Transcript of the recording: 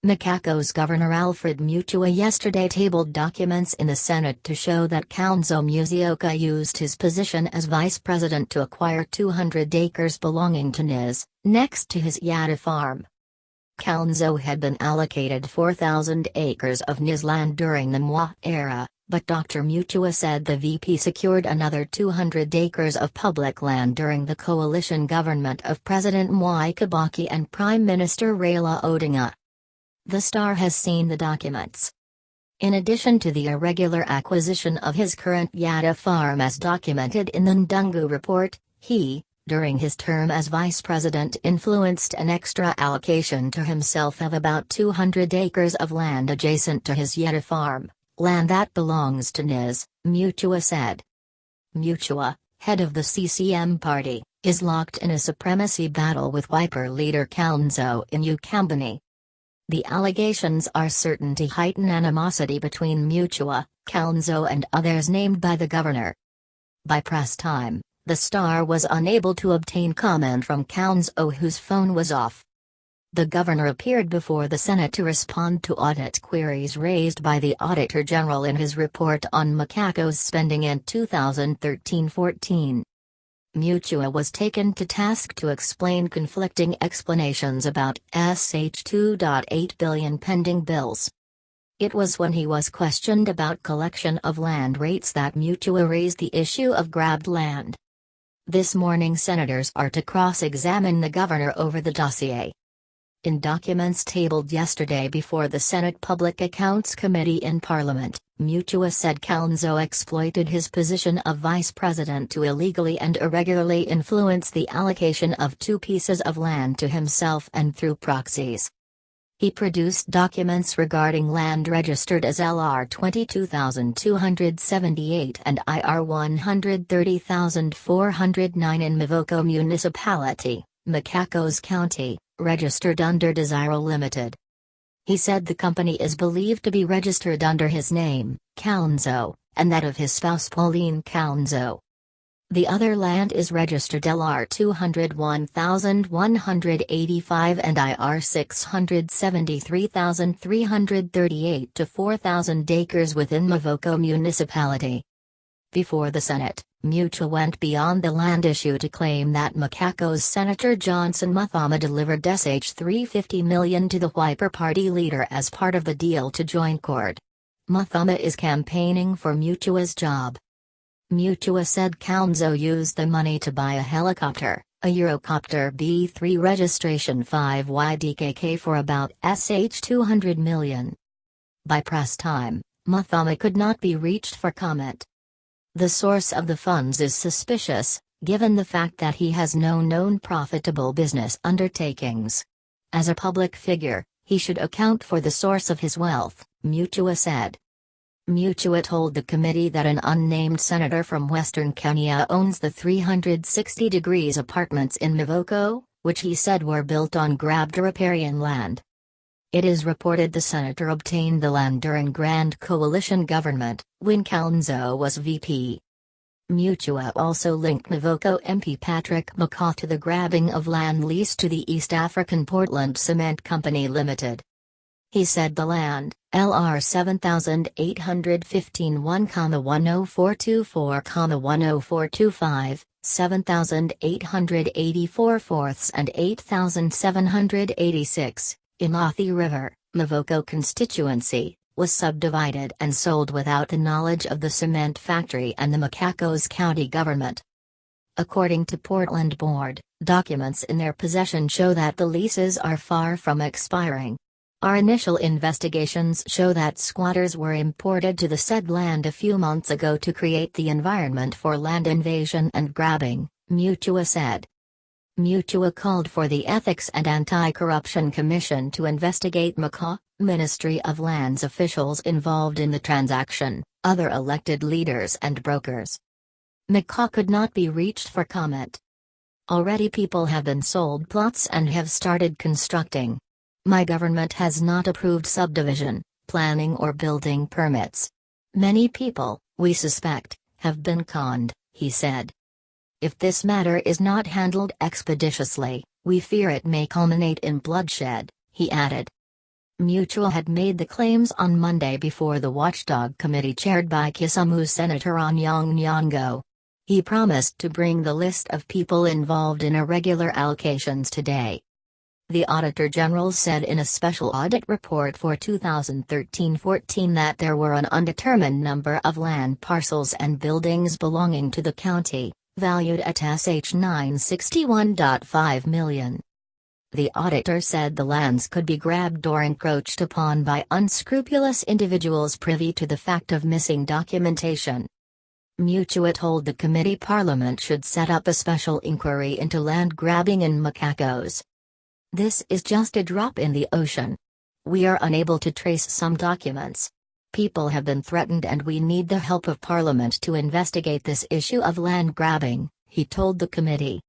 Machakos Governor Alfred Mutua yesterday tabled documents in the Senate to show that Kalonzo Musyoka used his position as vice president to acquire 200 acres belonging to NIS, next to his Yatta Farm. Kalonzo had been allocated 4,000 acres of NIS land during the Mwai era, but Dr Mutua said the VP secured another 200 acres of public land during the coalition government of President Mwai Kibaki and Prime Minister Raila Odinga. The Star has seen the documents. In addition to the irregular acquisition of his current Yatta Farm as documented in the Ndung'u report, he, during his term as vice president, influenced an extra allocation to himself of about 200 acres of land adjacent to his Yatta Farm, land that belongs to NIS, Mutua said. Mutua, head of the CCM party, is locked in a supremacy battle with Wiper leader Kalonzo in Ukambani. The allegations are certain to heighten animosity between Mutua, Kalonzo and others named by the governor. By press time, the Star was unable to obtain comment from Kalonzo, whose phone was off. The governor appeared before the Senate to respond to audit queries raised by the Auditor General in his report on Machakos spending in 2013-14. Mutua was taken to task to explain conflicting explanations about $2.8 billion pending bills. It was when he was questioned about collection of land rates that Mutua raised the issue of grabbed land. This morning senators are to cross-examine the governor over the dossier. In documents tabled yesterday before the Senate Public Accounts Committee in Parliament, Mutua said Kalonzo exploited his position of vice president to illegally and irregularly influence the allocation of 2 pieces of land to himself and through proxies. He produced documents regarding land registered as LR 22,278 and IR 130,409 in Machakos Municipality, Machakos County, registered under Desiro Limited. He said the company is believed to be registered under his name, Kalonzo, and that of his spouse Pauline Kalonzo. The other land is registered LR 201,185 and IR 673,338 to 4,000 acres within Machakos Municipality. Before the Senate, Mutua went beyond the land issue to claim that Machakos Senator Johnson Muthama delivered $350 million to the Wiper party leader as part of the deal to join court. Muthama is campaigning for Mutua's job. Mutua said Kalonzo used the money to buy a helicopter, a Eurocopter B3 registration 5YDKK for about $200 million. By press time, Muthama could not be reached for comment. The source of the funds is suspicious, given the fact that he has no known profitable business undertakings. As a public figure, he should account for the source of his wealth, Mutua said. Mutua told the committee that an unnamed senator from Western Kenya owns the 360 Degrees apartments in Machakos, which he said were built on grabbed riparian land. It is reported the senator obtained the land during Grand Coalition government, when Kalonzo was VP. Mutua also linked Machakos MP Patrick Macaw to the grabbing of land leased to the East African Portland Cement Company Limited. He said the land, LR 7815 1,10424,10425, 7,884 fourths and 8,786, in Athi River, Machakos constituency, was subdivided and sold without the knowledge of the cement factory and the Machakos County government. According to Portland Board, documents in their possession show that the leases are far from expiring. Our initial investigations show that squatters were imported to the said land a few months ago to create the environment for land invasion and grabbing, Mutua said. Mutua called for the Ethics and Anti-Corruption Commission to investigate Macaw, Ministry of Lands officials involved in the transaction, other elected leaders and brokers. Macaw could not be reached for comment. Already people have been sold plots and have started constructing. My government has not approved subdivision, planning or building permits. Many people, we suspect, have been conned, he said. If this matter is not handled expeditiously, we fear it may culminate in bloodshed, he added. Mutua had made the claims on Monday before the watchdog committee chaired by Kisumu Senator Anyang' Nyong'o. He promised to bring the list of people involved in irregular allocations today. The Auditor General said in a special audit report for 2013-14 that there were an undetermined number of land parcels and buildings belonging to the county, valued at Sh 961.5 million. The auditor said the lands could be grabbed or encroached upon by unscrupulous individuals privy to the fact of missing documentation. Mutua told the committee Parliament should set up a special inquiry into land grabbing in Machakos. This is just a drop in the ocean. We are unable to trace some documents. People have been threatened and we need the help of Parliament to investigate this issue of land grabbing, he told the committee.